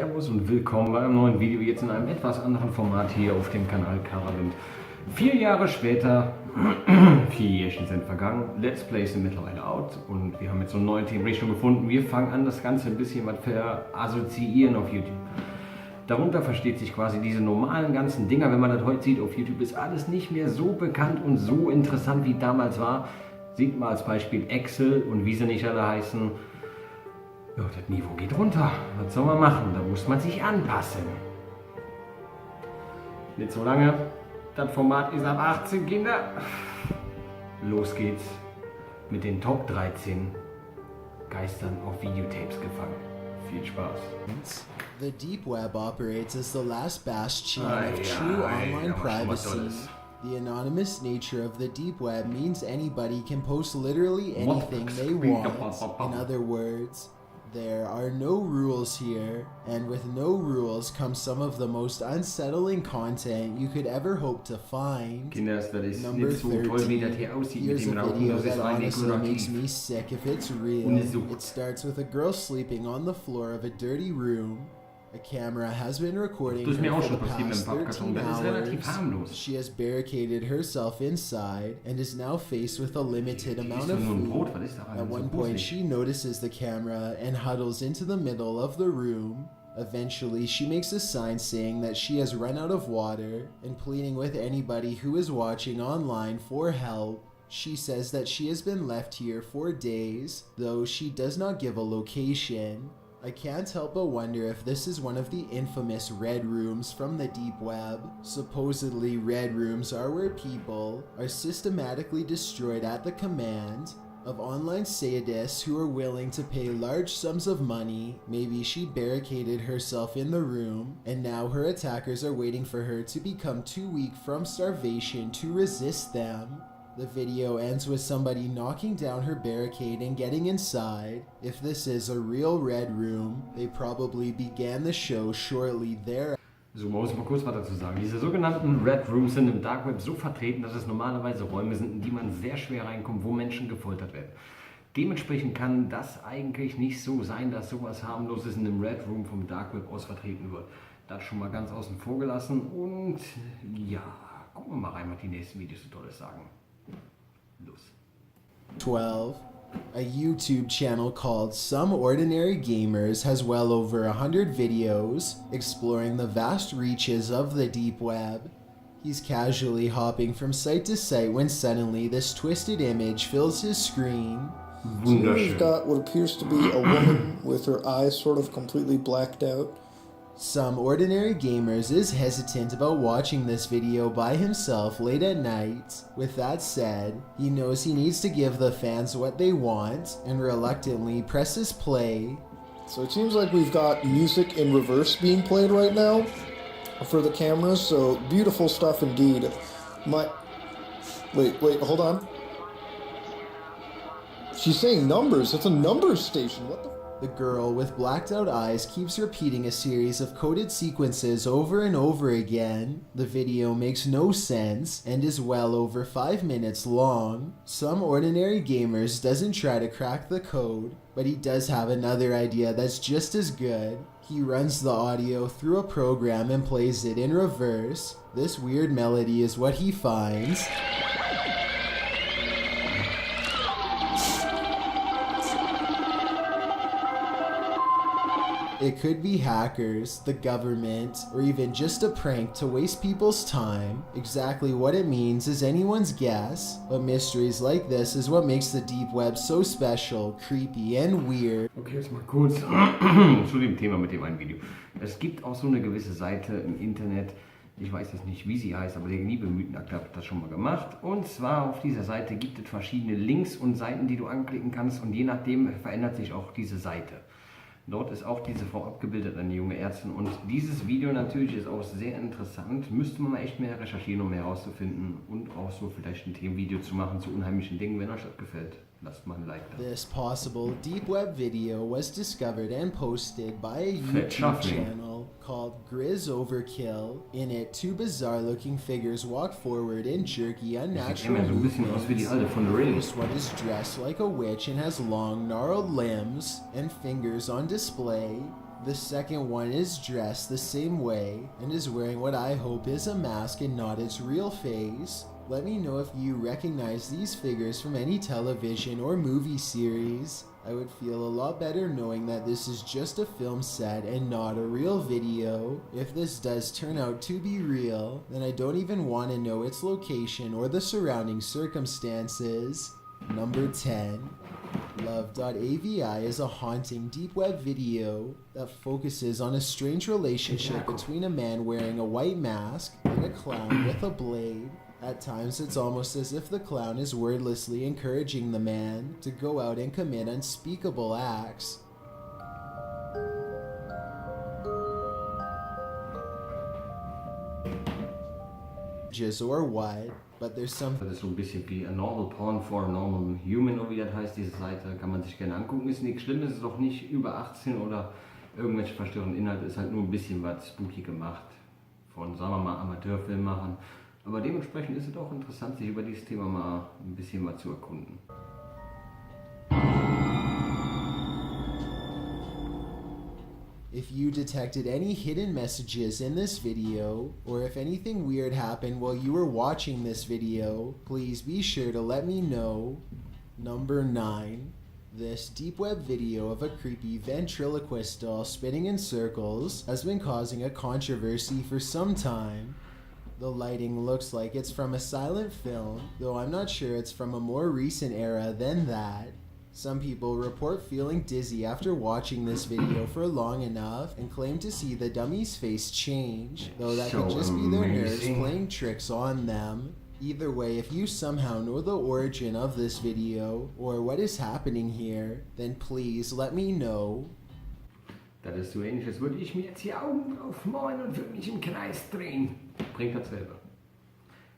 Servus und willkommen bei einem neuen Video, jetzt in einem etwas anderen Format hier auf dem Kanal KaraWind. 4 Jahre später, 4 Jährchen sind vergangen, Let's Plays sind mittlerweile out und wir haben jetzt so eine neue Themenrichtung gefunden. Wir fangen an, das Ganze ein bisschen was verassoziieren auf YouTube. Darunter versteht sich quasi diese normalen ganzen Dinger, wenn man das heute sieht auf YouTube, ist alles nicht mehr so bekannt und so interessant wie damals war. Sieht mal als Beispiel Excel und wie sie nicht alle heißen. Ja, das Niveau geht runter. Was soll man machen? Da muss man sich anpassen. Nicht so lange. Das Format ist ab 18, Kinder. Los geht's mit den Top 13 Geistern auf Videotapes gefangen. Viel Spaß. The deep web operates as the last bastion of true online privacy. The anonymous nature of the deep web means anybody can post literally anything they want. In other words, there are no rules here, and with no rules comes some of the most unsettling content you could ever hope to find. Number 13, here's a video that honestly makes me sick if it's real. It starts with a girl sleeping on the floor of a dirty room. A camera has been recording her for the past 13 hours. She has barricaded herself inside and is now faced with a limited amount of food. At one point, she notices the camera and huddles into the middle of the room. Eventually, she makes a sign saying that she has run out of water and pleading with anybody who is watching online for help. She says that she has been left here for days, though she does not give a location. I can't help but wonder if this is one of the infamous red rooms from the deep web. Supposedly, red rooms are where people are systematically destroyed at the command of online sadists who are willing to pay large sums of money. Maybe she barricaded herself in the room, and now her attackers are waiting for her to become too weak from starvation to resist them. The video ends with somebody knocking down her barricade and getting inside. If this is a real red room, they probably began the show shortly thereafter. So, man muss mal kurz was dazu sagen. Diese sogenannten Red Rooms sind im Dark Web so vertreten, dass es normalerweise Räume sind, in die man sehr schwer reinkommt, wo Menschen gefoltert werden. Dementsprechend kann das eigentlich nicht so sein, dass sowas harmloses in einem Red Room vom Dark Web aus vertreten wird. Das schon mal ganz außen vor gelassen und ja, gucken wir mal rein, was die nächsten Videos so Tolles sagen. 12. A YouTube channel called Some Ordinary Gamers has well over 100 videos exploring the vast reaches of the deep web. He's casually hopping from site to site when suddenly this twisted image fills his screen. So here we've got what appears to be a woman with her eyes sort of completely blacked out. Some Ordinary Gamers is hesitant about watching this video by himself late at night. With that said, he knows he needs to give the fans what they want and reluctantly presses play. So it seems like we've got music in reverse being played right now for the cameras, so beautiful stuff indeed. Wait, hold on. She's saying numbers. It's a numbers station. What the? The girl with blacked out eyes keeps repeating a series of coded sequences over and over again. The video makes no sense and is well over 5 minutes long. Some Ordinary Gamers doesn't try to crack the code, but he does have another idea that's just as good. He runs the audio through a program and plays it in reverse. This weird melody is what he finds. It could be hackers, the government, or even just a prank to waste people's time. Exactly what it means is anyone's guess, but mysteries like this is what makes the deep web so special, creepy and weird. Okay, jetzt mal kurz zu dem Thema mit dem einen Video. Es gibt auch so eine gewisse Seite im Internet, ich weiß jetzt nicht, wie sie heißt, aber der liebe Mythenakte hat das schon mal gemacht. Und zwar auf dieser Seite gibt es verschiedene Links und Seiten, die du anklicken kannst und je nachdem verändert sich auch diese Seite. Dort ist auch diese Frau abgebildet, eine junge Ärztin, und dieses Video natürlich ist auch sehr interessant. Müsste man mal echt mehr recherchieren, um mehr herauszufinden und auch so vielleicht ein Themenvideo zu machen zu unheimlichen Dingen. Wenn euch das gefällt, lasst mal ein Like da. This possible deep web video was discovered and posted by a YouTube channel called Grizz Overkill. In it, 2 bizarre-looking figures walk forward in jerky, unnatural movements. This one is dressed like a witch and has long, gnarled limbs and fingers on display. The second one is dressed the same way and is wearing what I hope is a mask and not its real face. Let me know if you recognize these figures from any television or movie series. I would feel a lot better knowing that this is just a film set and not a real video. If this does turn out to be real, then I don't even want to know its location or the surrounding circumstances. Number 10. Love.avi is a haunting deep web video that focuses on a strange relationship between a man wearing a white mask and a clown with a blade. At times, it's almost as if the clown is wordlessly encouraging the man to go out and commit unspeakable acts. Or what, but there's some. Das ist so ein bisschen wie a normal porn for a normal human, oder wie das heißt, diese Seite. Kann man sich gerne angucken. Ist nichts Schlimmes, ist auch nicht über 18 oder irgendwelche verstörenden Inhalte. Ist halt nur ein bisschen was spooky gemacht von, sagen wir mal, Amateurfilmemachern. Aber dementsprechend ist es auch interessant, sich über dieses Thema mal ein bisschen was zu erkunden. If you detected any hidden messages in this video, or if anything weird happened while you were watching this video, please be sure to let me know. Number 9. This deep web video of a creepy ventriloquist doll spinning in circles has been causing a controversy for some time. The lighting looks like it's from a silent film, though I'm not sure it's from a more recent era than that. Some people report feeling dizzy after watching this video for long enough and claim to see the dummy's face change, though that could just be their nerves playing tricks on them. Either way, if you somehow know the origin of this video or what is happening here, then please let me know. Das ist so ähnlich, als würde ich mir jetzt die Augen aufmalen und würde mich im Kreis drehen. Bringt dasselbe.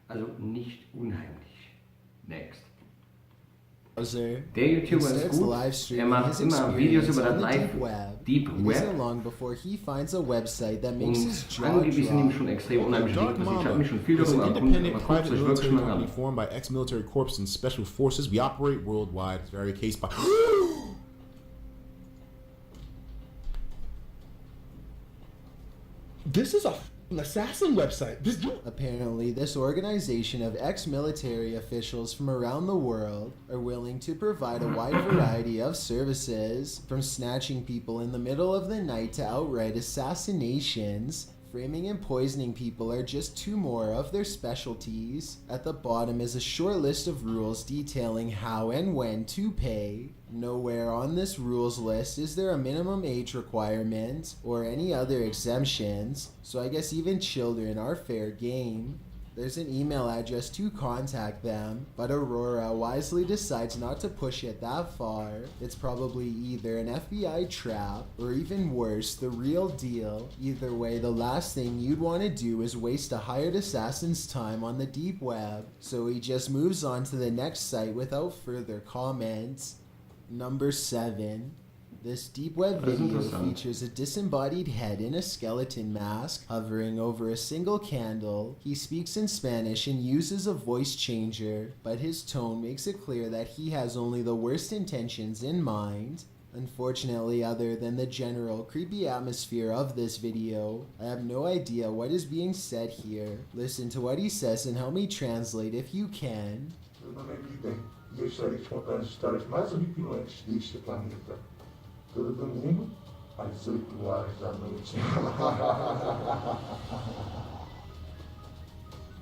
Also nicht unheimlich. Next. Der YouTuber ist gut, macht immer Videos über das Deep Web und angeblich sind ihm schon extrem unheimlich lieb. Ich habe mich schon viel darüber erkundigt, aber guckt euch wirklich mal an. Formed by ex-military corps and special forces, we operate worldwide. It's very case by. This is an assassin website. Apparently, this organization of ex-military officials from around the world are willing to provide a wide variety of services, from snatching people in the middle of the night to outright assassinations. Framing and poisoning people are just two more of their specialties. At the bottom is a short list of rules detailing how and when to pay. Nowhere on this rules list is there a minimum age requirement or any other exemptions, so I guess even children are fair game. There's an email address to contact them, but Aurora wisely decides not to push it that far. It's probably either an FBI trap, or even worse, the real deal. Either way, the last thing you'd want to do is waste a hired assassin's time on the deep web, so he just moves on to the next site without further comments. Number 7. This deep web video features a disembodied head in a skeleton mask hovering over a single candle. He speaks in Spanish and uses a voice changer, but his tone makes it clear that he has only the worst intentions in mind. Unfortunately, other than the general creepy atmosphere of this video, I have no idea what is being said here. Listen to what he says and help me translate if you can. Todo mundo às 8 horas da noite.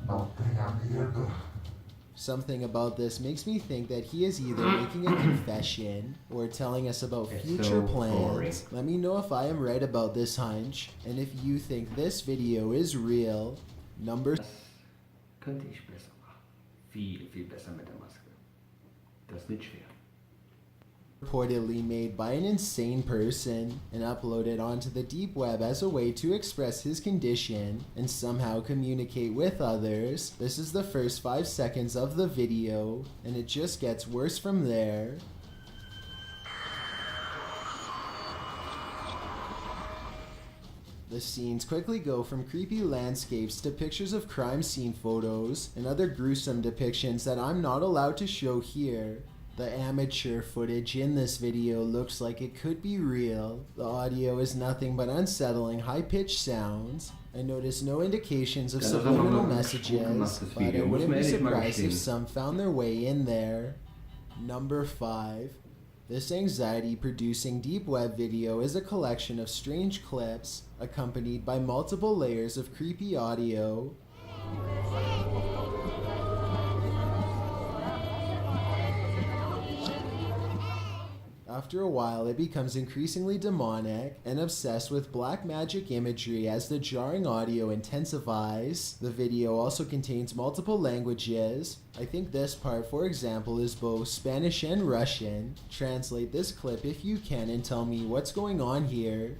Não tenha medo. Something about this makes me think that he is either making a confession or telling us about future plans. Let me know if I am right about this hunch, and if you think this video is real. Number. Das könnte ich besser machen. Viel, viel besser mit der Maske. Das ist nicht schwer. Reportedly made by an insane person and uploaded onto the deep web as a way to express his condition and somehow communicate with others. This is the first 5 seconds of the video, and it just gets worse from there. The scenes quickly go from creepy landscapes to pictures of crime scene photos and other gruesome depictions that I'm not allowed to show here. The amateur footage in this video looks like it could be real. The audio is nothing but unsettling high-pitched sounds. I notice no indications of subliminal messages, but I wouldn't be surprised if some found their way in there. Number 5. This anxiety-producing deep web video is a collection of strange clips, accompanied by multiple layers of creepy audio. After a while, it becomes increasingly demonic and obsessed with black magic imagery as the jarring audio intensifies. The video also contains multiple languages. I think this part, for example, is both Spanish and Russian. Translate this clip if you can and tell me what's going on here.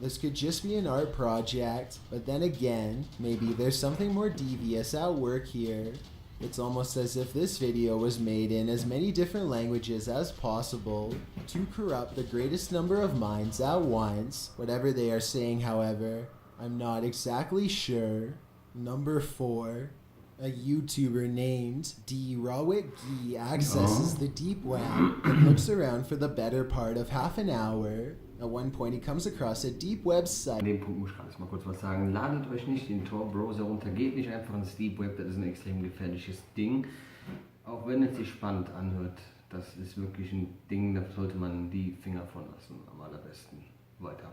This could just be an art project, but then again, maybe there's something more devious at work here. It's almost as if this video was made in as many different languages as possible to corrupt the greatest number of minds at once. Whatever they are saying, however, I'm not exactly sure. Number 4. A YouTuber named D. accesses the deep web and looks around for the better part of half an hour. At one point he comes across a deep website. An dem Punkt muss ich gerade mal kurz was sagen. Ladet euch nicht den Tor-Browser runter, geht nicht einfach ins Deep Web, das ist ein extrem gefährliches Ding. Auch wenn es sich spannend anhört, das ist wirklich ein Ding, da sollte man die Finger von lassen, am allerbesten. Weiter.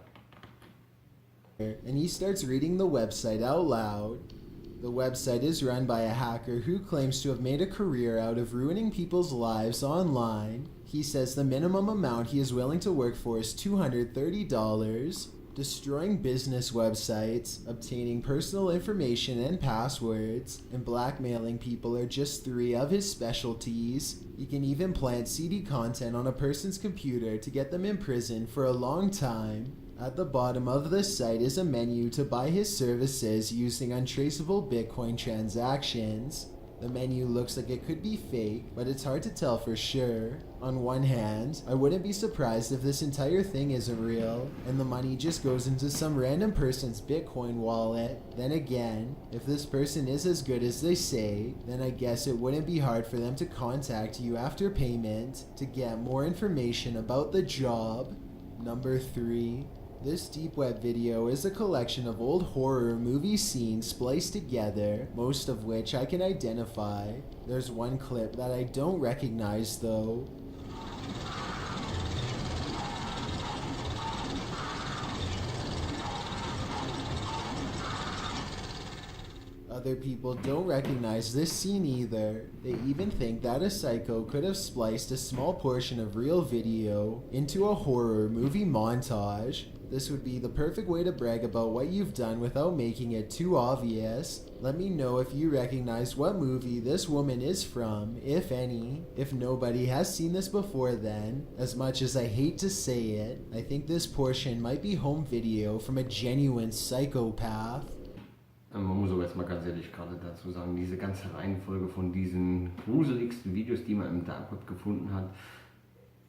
And he starts reading the website out loud. The website is run by a hacker who claims to have made a career out of ruining people's lives online. He says the minimum amount he is willing to work for is $230. Destroying business websites, obtaining personal information and passwords, and blackmailing people are just 3 of his specialties. He can even plant CD content on a person's computer to get them in prison for a long time. At the bottom of the site is a menu to buy his services using untraceable Bitcoin transactions. The menu looks like it could be fake, but it's hard to tell for sure. On one hand, I wouldn't be surprised if this entire thing isn't real, and the money just goes into some random person's Bitcoin wallet. Then again, if this person is as good as they say, then I guess it wouldn't be hard for them to contact you after payment to get more information about the job. Number 3. This deep web video is a collection of old horror movie scenes spliced together, most of which I can identify. There's one clip that I don't recognize though. Other people don't recognize this scene either. They even think that a psycho could have spliced a small portion of real video into a horror movie montage. This would be the perfect way to brag about what you've done without making it too obvious. Let me know if you recognize what movie this woman is from, if any. If nobody has seen this before then, as much as I hate to say it, I think this portion might be home video from a genuine psychopath. Man muss aber jetzt mal ganz ehrlich gerade dazu sagen, diese ganze Reihenfolge von diesen gruseligsten Videos, die man im Dark Web gefunden hat,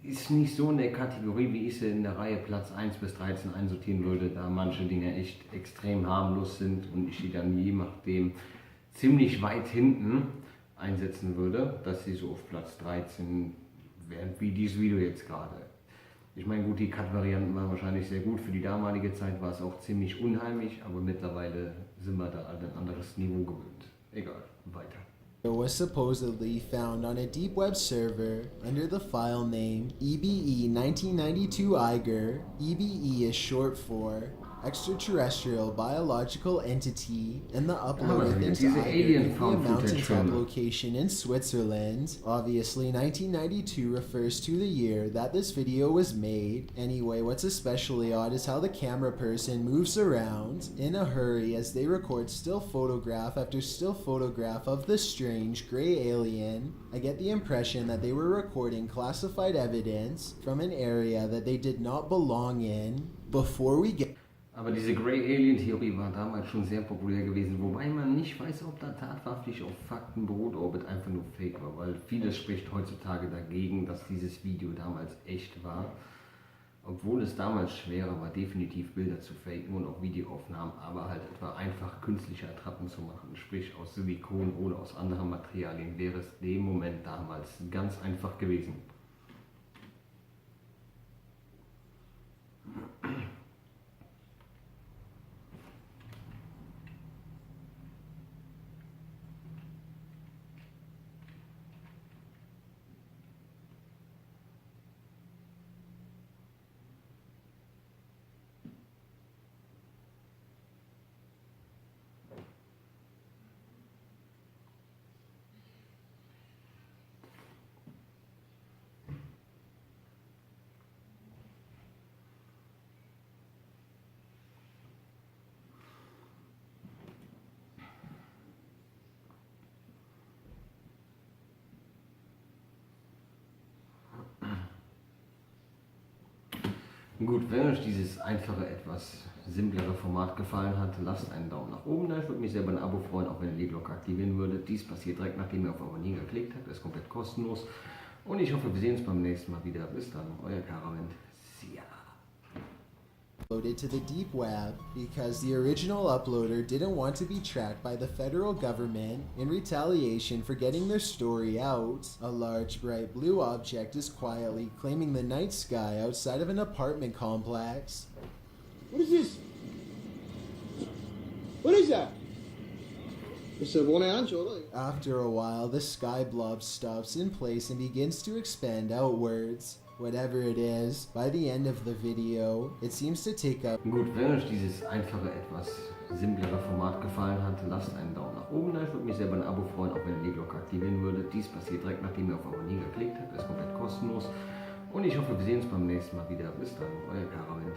ist nicht so in der Kategorie, wie ich sie in der Reihe Platz 1 bis 13 einsortieren würde, da manche Dinge echt extrem harmlos sind und ich die dann je nachdem ziemlich weit hinten einsetzen würde, dass sie so auf Platz 13 wären, wie dieses Video jetzt gerade. Ich meine, gut, die Cut-Varianten waren wahrscheinlich sehr gut. Für die damalige Zeit war es auch ziemlich unheimlich, aber mittlerweile sind wir da an ein anderes Niveau gewöhnt. Egal, weiter. It was supposedly found on a deep web server under the file name EBE 1992 Eiger. EBE is short for extraterrestrial biological entity, and the uploader thinks Eiger could be a mountaintop location in Switzerland. Obviously, 1992 refers to the year that this video was made. Anyway, what's especially odd is how the camera person moves around in a hurry as they record still photograph after still photograph of the strange gray alien. I get the impression that they were recording classified evidence from an area that they did not belong in. Before we get Aber diese Grey Alien Theorie war damals schon sehr populär gewesen, wobei man nicht weiß, ob da tatsächlich auf Fakten beruht, ob es einfach nur Fake war, weil vieles spricht heutzutage dagegen, dass dieses Video damals echt war. Obwohl es damals schwerer war, definitiv Bilder zu faken und auch Videoaufnahmen, aber halt etwa einfach künstliche Attrappen zu machen, sprich aus Silikon oder aus anderen Materialien, wäre es dem Moment damals ganz einfach gewesen. Gut, wenn euch dieses einfache, etwas simplere Format gefallen hat, lasst einen Daumen nach oben da. Ich würde mich sehr über ein Abo freuen, auch wenn ihr die Glocke aktivieren würdet. Dies passiert direkt, nachdem ihr auf Abonnieren geklickt habt. Das ist komplett kostenlos. Und ich hoffe, wir sehen uns beim nächsten Mal wieder. Bis dann, euer KaraWind. See Yaa. Uploaded to the deep web because the original uploader didn't want to be tracked by the federal government. In retaliation for getting their story out, a large bright blue object is quietly claiming the night sky outside of an apartment complex. What is this? What is that? It's a one-ounce, surely. After a while, the sky blob stops in place and begins to expand outwards. Whatever it is, by the end of the video, it seems to take up. Gut, wenn euch dieses einfache, etwas simplere Format gefallen hat, lasst einen Daumen nach oben da. Ich würde mich sehr über ein Abo freuen, auch wenn ihr die Glocke aktivieren würdet. Dies passiert direkt, nachdem ihr auf Abonnieren geklickt habt. Das ist komplett kostenlos. Und ich hoffe, wir sehen uns beim nächsten Mal wieder. Bis dann, euer KaraWind.